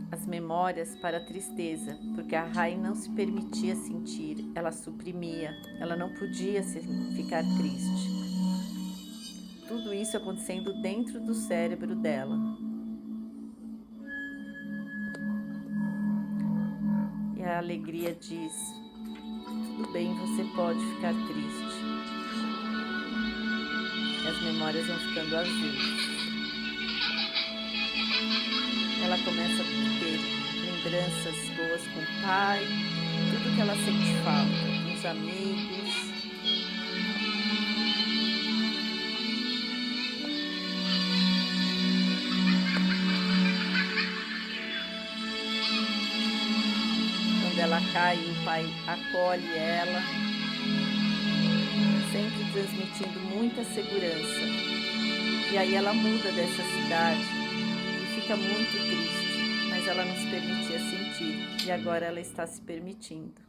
as memórias para a tristeza, porque a Rai não se permitia sentir, ela suprimia, ela não podia ficar triste. Tudo isso acontecendo dentro do cérebro dela. E a alegria diz: tudo bem, você pode ficar triste. E as memórias vão ficando azuis. Ela começa a ter lembranças boas com o pai, tudo que ela sente falta, com os amigos. Quando ela cai, o pai acolhe ela, sempre transmitindo muita segurança. E aí ela muda dessa cidade e fica muito triste, mas ela não se permitia sentir, e agora ela está se permitindo.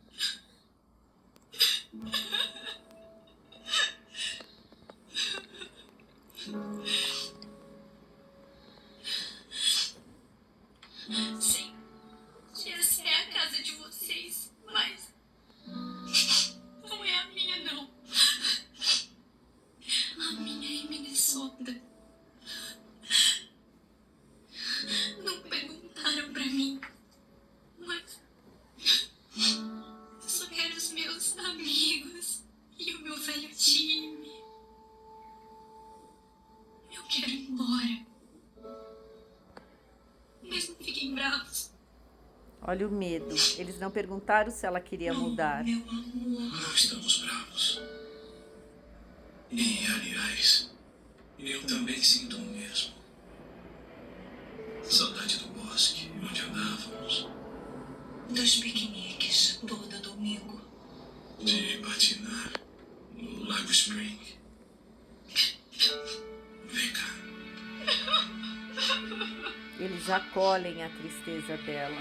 Sim, essa é a casa de vocês, mas não é a minha, não. A minha é em Minnesota. Não perguntaram pra mim, mas eu só quero os meus quero ir embora. Mas não fiquem bravos. Olha o medo. Eles não perguntaram se ela queria mudar. Meu amor. Não estamos bravos. E, aliás, eu também sinto o mesmo. Saudade do bosque, onde andávamos. Dos piqueniques, todo domingo. De patinar no Lago Spring. Vem cá. Eles acolhem a tristeza dela.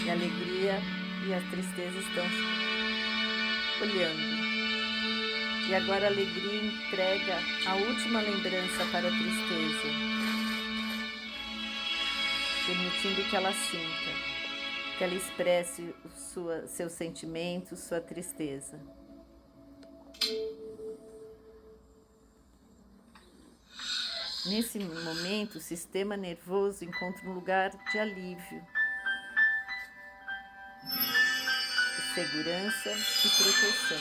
E a alegria e a tristeza estão olhando. E agora a alegria entrega a última lembrança para a tristeza, permitindo que ela sinta, que ela expresse seus sentimentos, sua tristeza. Nesse momento, o sistema nervoso encontra um lugar de alívio, de segurança e proteção.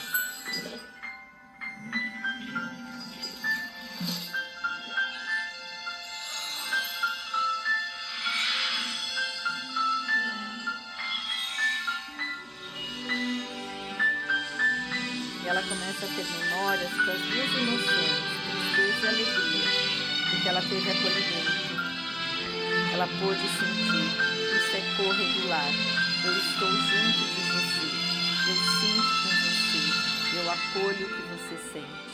E ela começa a ter memórias com as duas emoções, tristeza e alegria, porque ela teve acolhimento. Ela pôde sentir, isso é corregular. Eu estou junto de você, eu sinto com você, eu acolho o que você sente.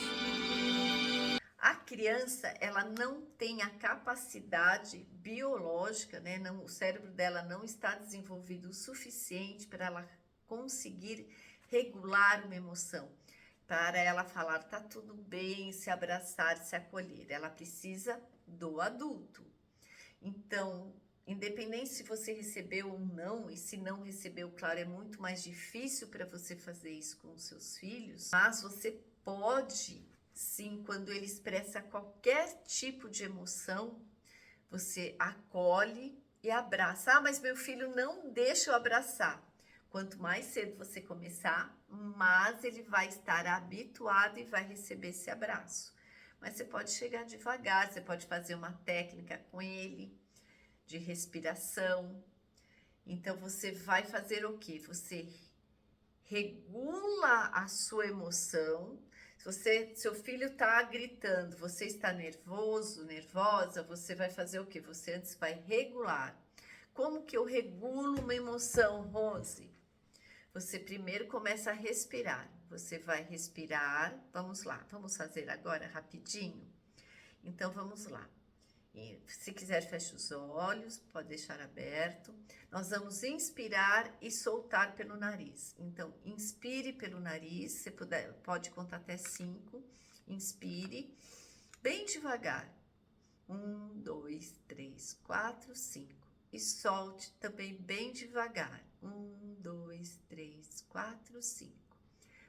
A criança, ela não tem a capacidade biológica, né? O cérebro dela não está desenvolvido o suficiente para ela conseguir regular uma emoção, para ela falar tá tudo bem, se abraçar, se acolher. Ela precisa do adulto. Então, independente se você recebeu ou não, e se não recebeu, claro, é muito mais difícil para você fazer isso com os seus filhos, mas você pode, sim, quando ele expressa qualquer tipo de emoção, você acolhe e abraça. Ah, mas meu filho não deixa eu abraçar. Quanto mais cedo você começar, mais ele vai estar habituado e vai receber esse abraço. Mas você pode chegar devagar, você pode fazer uma técnica com ele de respiração. Então você vai fazer o quê? Você regula a sua emoção. Se seu filho está gritando, você está nervoso, nervosa, você vai fazer o quê? Você antes vai regular. Como que eu regulo uma emoção, Rose? Você primeiro começa a respirar. Você vai respirar. Vamos lá, vamos fazer agora rapidinho? Então, vamos lá. E, se quiser, feche os olhos, pode deixar aberto. Nós vamos inspirar e soltar pelo nariz. Então, inspire pelo nariz, você pode contar até 5. Inspire bem devagar. 1, 2, 3, 4, 5. E solte também bem devagar. 1, 2, 3, 4, 5.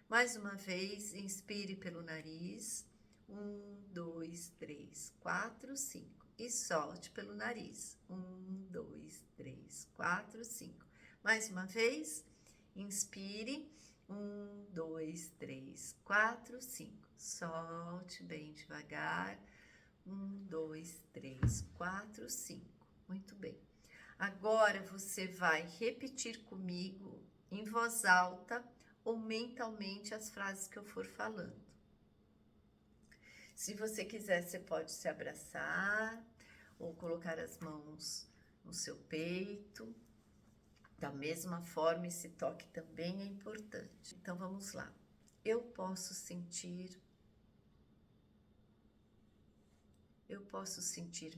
Mais uma vez, inspire pelo nariz. 1, 2, 3, 4, 5. E solte pelo nariz. 1, 2, 3, 4, 5. Mais uma vez, inspire. 1, 2, 3, 4, 5. Solte bem devagar. 1, 2, 3, 4, 5. Muito bem. Agora você vai repetir comigo em voz alta ou mentalmente as frases que eu for falando. Se você quiser, você pode se abraçar ou colocar as mãos no seu peito. Da mesma forma, esse toque também é importante. Então, vamos lá. Eu posso sentir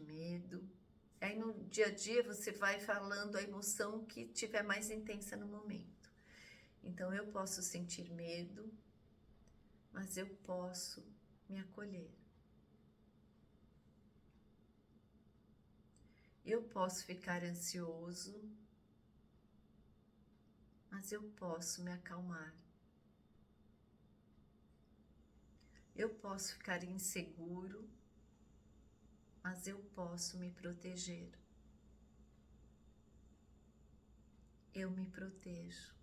medo. Aí, no dia a dia, você vai falando a emoção que tiver mais intensa no momento. Então, eu posso sentir medo, mas eu posso me acolher. Eu posso ficar ansioso, mas eu posso me acalmar. Eu posso ficar inseguro, mas eu posso me proteger. Eu me protejo.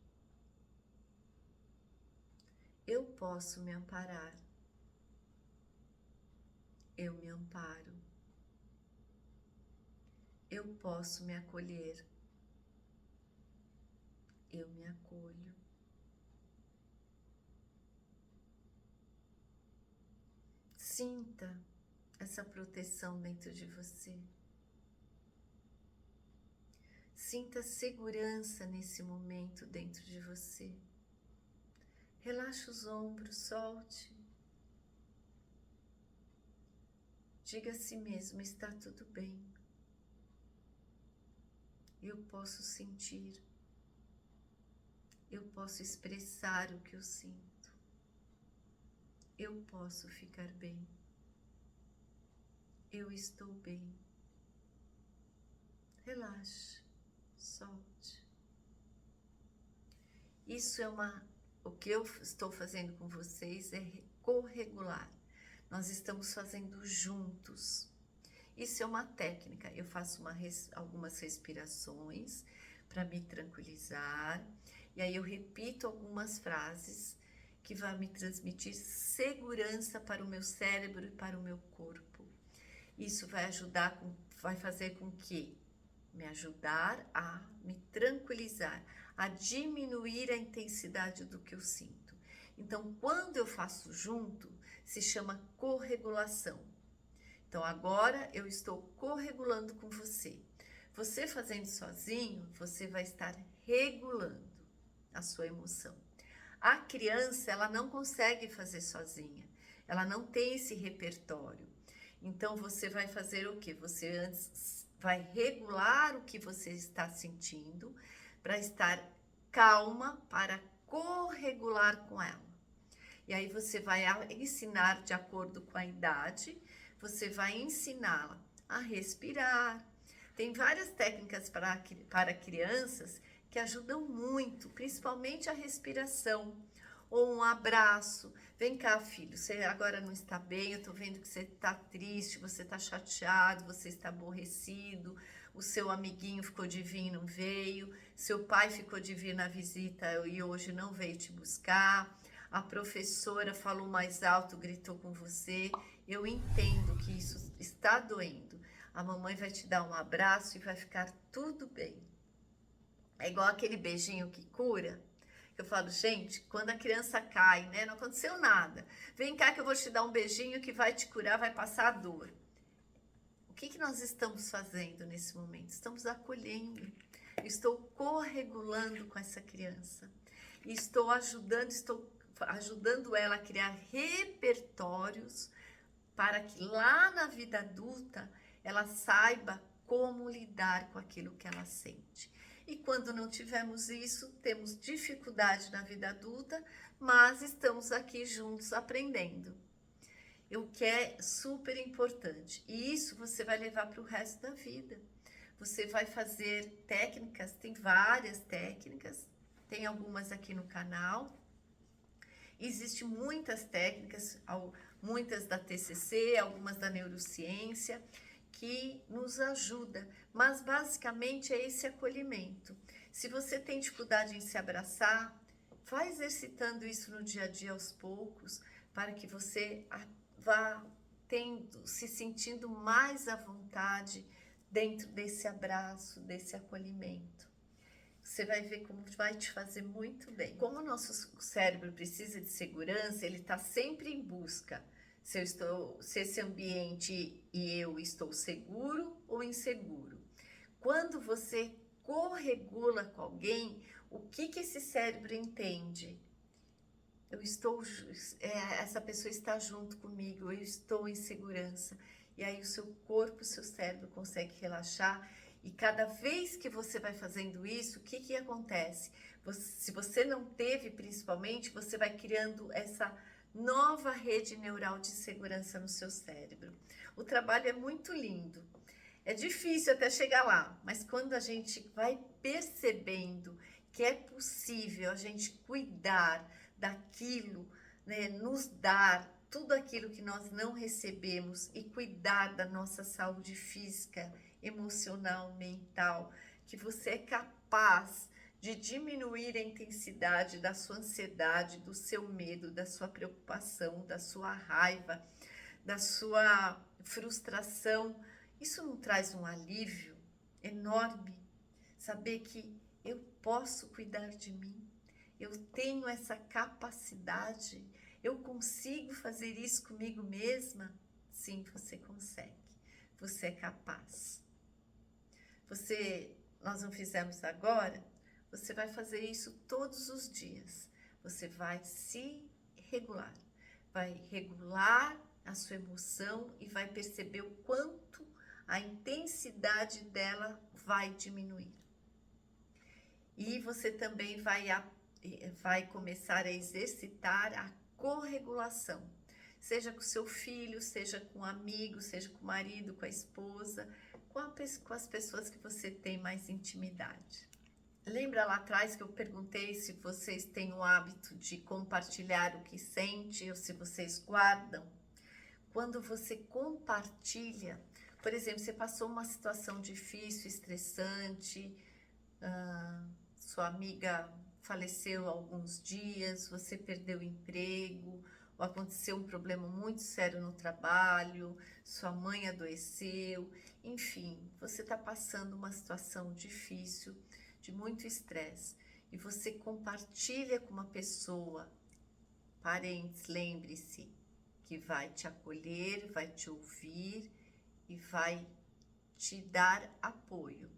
Eu posso me amparar. eu me amparo, eu posso me acolher, eu me acolho. Sinta essa proteção dentro de você. Sinta segurança nesse momento dentro de você. Relaxe os ombros, solte. Diga a si mesmo, está tudo bem. Eu posso sentir. Eu posso expressar o que eu sinto. Eu posso ficar bem. Eu estou bem. Relaxe, solte. Isso é o que eu estou fazendo com vocês é corregular. Nós estamos fazendo juntos. Isso é uma técnica. Eu faço algumas respirações para me tranquilizar. E aí eu repito algumas frases que vão me transmitir segurança para o meu cérebro e para o meu corpo. Isso vai vai fazer com que me ajudar a me tranquilizar, a diminuir a intensidade do que eu sinto. Então, quando eu faço junto, se chama corregulação. Então, agora eu estou corregulando com você. Você fazendo sozinho, você vai estar regulando a sua emoção. A criança, ela não consegue fazer sozinha. Ela não tem esse repertório. Então, você vai fazer o quê? Você antes vai regular o que você está sentindo para estar calma, para corregular com ela. E aí você vai ensinar de acordo com a idade, você vai ensiná-la a respirar. Tem várias técnicas para crianças que ajudam muito, principalmente a respiração. Ou um abraço. Vem cá, filho, você agora não está bem, eu estou vendo que você está triste, você está chateado, você está aborrecido, o seu amiguinho ficou de vir e não veio, seu pai ficou de vir na visita e hoje não veio te buscar, a professora falou mais alto, gritou com você. Eu entendo que isso está doendo. A mamãe vai te dar um abraço e vai ficar tudo bem. É igual aquele beijinho que cura. Eu falo, gente, quando a criança cai, né, não aconteceu nada. Vem cá que eu vou te dar um beijinho que vai te curar, vai passar a dor. O que nós estamos fazendo nesse momento? Estamos acolhendo. Estou corregulando com essa criança. E estou ajudando ela a criar repertórios para que lá na vida adulta ela saiba como lidar com aquilo que ela sente. E quando não tivermos isso, temos dificuldade na vida adulta, mas estamos aqui juntos aprendendo. O que é super importante. E isso você vai levar para o resto da vida. Você vai fazer técnicas, tem várias técnicas, tem algumas aqui no canal. Existem muitas técnicas, muitas da TCC, algumas da neurociência, que nos ajuda, mas basicamente é esse acolhimento. Se você tem dificuldade em se abraçar, vá exercitando isso no dia a dia aos poucos, para que você vá se sentindo mais à vontade dentro desse abraço, desse acolhimento. Você vai ver como vai te fazer muito bem. Como o nosso cérebro precisa de segurança, ele está sempre em busca. Se esse ambiente e eu estou seguro ou inseguro. Quando você corregula com alguém, o que esse cérebro entende? Essa pessoa está junto comigo, eu estou em segurança. E aí o seu corpo, o seu cérebro consegue relaxar. E cada vez que você vai fazendo isso, o que acontece? Se você não teve, principalmente, você vai criando essa nova rede neural de segurança no seu cérebro. O trabalho é muito lindo. É difícil até chegar lá, mas quando a gente vai percebendo que é possível a gente cuidar daquilo, né, nos dar tudo aquilo que nós não recebemos e cuidar da nossa saúde física, emocional, mental, que você é capaz de diminuir a intensidade da sua ansiedade, do seu medo, da sua preocupação, da sua raiva, da sua frustração. Isso não traz um alívio enorme? Saber que eu posso cuidar de mim, eu tenho essa capacidade, eu consigo fazer isso comigo mesma? Sim, você consegue, você é capaz. Nós não fizemos agora, você vai fazer isso todos os dias. Você vai se regular, vai regular a sua emoção e vai perceber o quanto a intensidade dela vai diminuir. E você também vai começar a exercitar a corregulação, seja com seu filho, seja com um amigo, seja com o marido, com a esposa, com as pessoas que você tem mais intimidade. Lembra lá atrás que eu perguntei se vocês têm o hábito de compartilhar o que sente ou se vocês guardam? Quando você compartilha, por exemplo, você passou uma situação difícil, estressante, sua amiga faleceu há alguns dias, você perdeu o emprego, ou aconteceu um problema muito sério no trabalho, sua mãe adoeceu, enfim, você está passando uma situação difícil, de muito estresse, e você compartilha com uma pessoa, parentes, lembre-se, que vai te acolher, vai te ouvir e vai te dar apoio.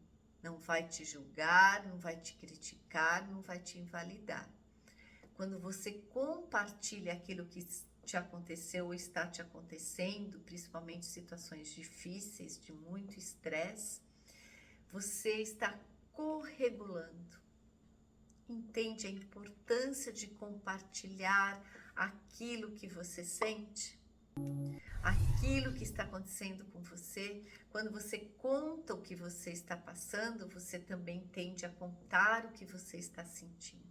Não vai te julgar, não vai te criticar, não vai te invalidar. Quando você compartilha aquilo que te aconteceu ou está te acontecendo, principalmente situações difíceis, de muito estresse, você está corregulando. Entende a importância de compartilhar aquilo que você sente? Aquilo que está acontecendo com você. Quando você conta o que você está passando, você também tende a contar o que você está sentindo.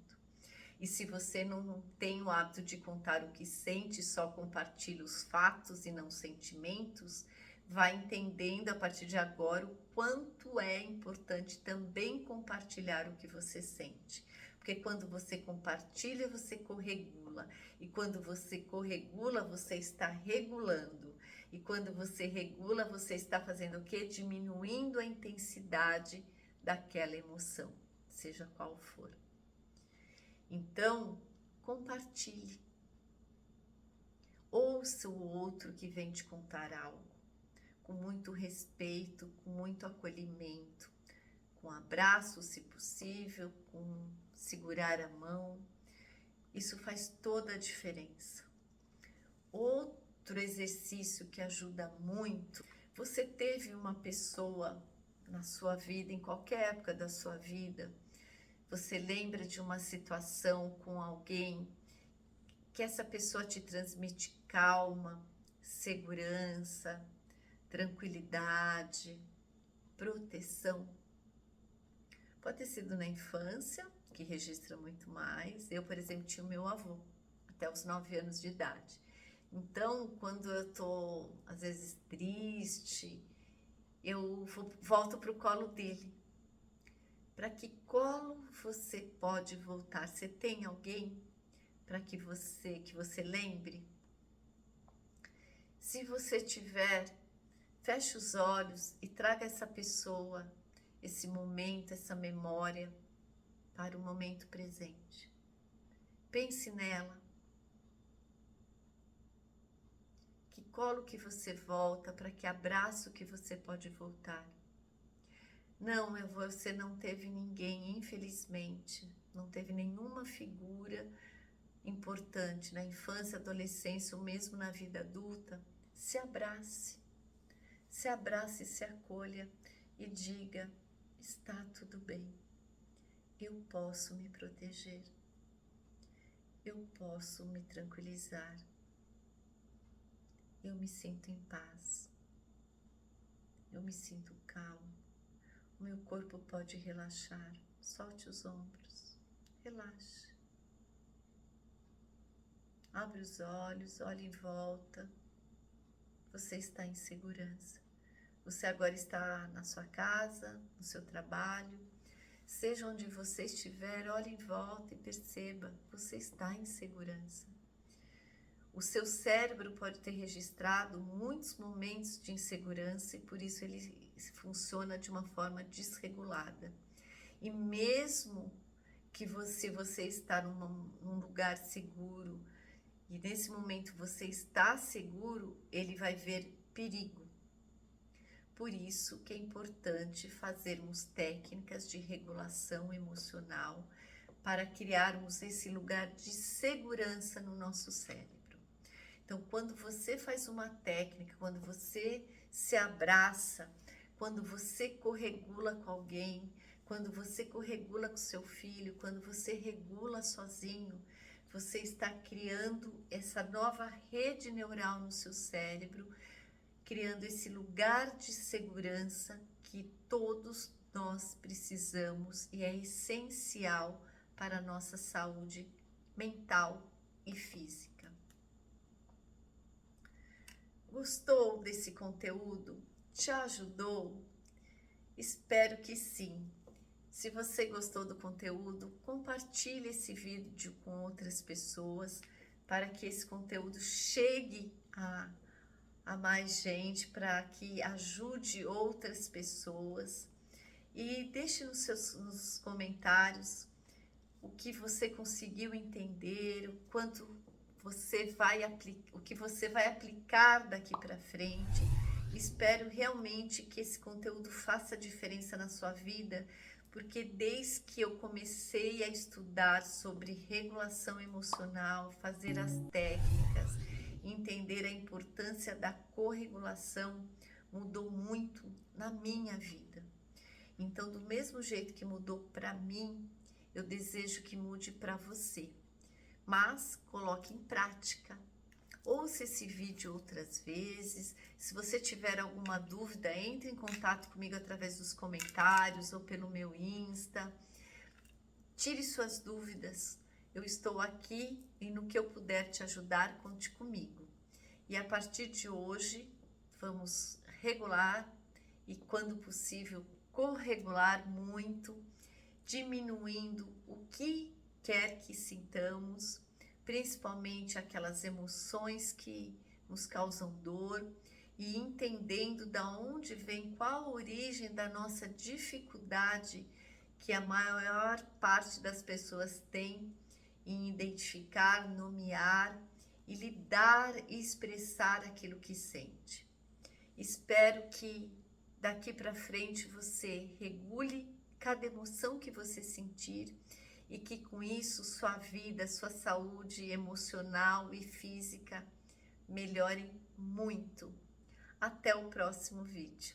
E se você não tem o hábito de contar o que sente, só compartilha os fatos e não sentimentos, vai entendendo a partir de agora o quanto é importante também compartilhar o que você sente. Porque quando você compartilha, você corregula. E quando você corregula, você está regulando. E quando você regula, você está fazendo o quê? Diminuindo a intensidade daquela emoção, seja qual for. Então, compartilhe. Ouça o outro que vem te contar algo, com muito respeito, com muito acolhimento, com abraço, se possível, com segurar a mão. Isso faz toda a diferença. Outro exercício que ajuda muito, você teve uma pessoa na sua vida, em qualquer época da sua vida, você lembra de uma situação com alguém que essa pessoa te transmite calma, segurança, tranquilidade, proteção? Pode ter sido na infância, que registra muito mais. Eu, por exemplo, tinha o meu avô até os 9 anos de idade. Então, quando eu tô, às vezes, triste, eu volto para o colo dele. Para que colo você pode voltar? Você tem alguém para que você lembre? Se você tiver, feche os olhos e traga essa pessoa, esse momento, essa memória para o momento presente. Pense nela. Que colo que você volta, para que abraço que você pode voltar. Não, você não teve ninguém, infelizmente, não teve nenhuma figura importante na infância, adolescência ou mesmo na vida adulta. Se abrace, se acolha e diga: está tudo bem, eu posso me proteger, eu posso me tranquilizar, eu me sinto em paz, eu me sinto calmo. O meu corpo pode relaxar. Solte os ombros. Relaxe. Abre os olhos, olhe em volta. Você está em segurança. Você agora está na sua casa, no seu trabalho. Seja onde você estiver, olhe em volta e perceba, você está em segurança. O seu cérebro pode ter registrado muitos momentos de insegurança e por isso ele funciona de uma forma desregulada. E mesmo que você está num lugar seguro e nesse momento você está seguro, ele vai ver perigo. Por isso que é importante fazermos técnicas de regulação emocional para criarmos esse lugar de segurança no nosso cérebro. Então, quando você faz uma técnica, quando você se abraça, quando você corregula com alguém, quando você corregula com seu filho, quando você regula sozinho, você está criando essa nova rede neural no seu cérebro, criando esse lugar de segurança que todos nós precisamos e é essencial para a nossa saúde mental e física. Gostou desse conteúdo? Te ajudou? Espero que sim. Se você gostou do conteúdo, compartilhe esse vídeo com outras pessoas para que esse conteúdo chegue a mais gente, para que ajude outras pessoas. E deixe nos comentários o que você conseguiu entender, o que você vai aplicar daqui para frente. Espero realmente que esse conteúdo faça diferença na sua vida, porque desde que eu comecei a estudar sobre regulação emocional, fazer as técnicas, entender a importância da corregulação, mudou muito na minha vida. Então, do mesmo jeito que mudou para mim, eu desejo que mude para você. Mas coloque em prática. Ouça esse vídeo outras vezes. Se você tiver alguma dúvida, entre em contato comigo através dos comentários ou pelo meu Insta. Tire suas dúvidas. Eu estou aqui e no que eu puder te ajudar, conte comigo. E a partir de hoje, vamos regular e, quando possível, corregular muito, diminuindo o que quer que sintamos, principalmente aquelas emoções que nos causam dor e entendendo da onde vem, qual a origem da nossa dificuldade que a maior parte das pessoas tem em identificar, nomear e lidar e expressar aquilo que sente. Espero que daqui para frente você regule cada emoção que você sentir e que com isso sua vida, sua saúde emocional e física melhorem muito. Até o próximo vídeo.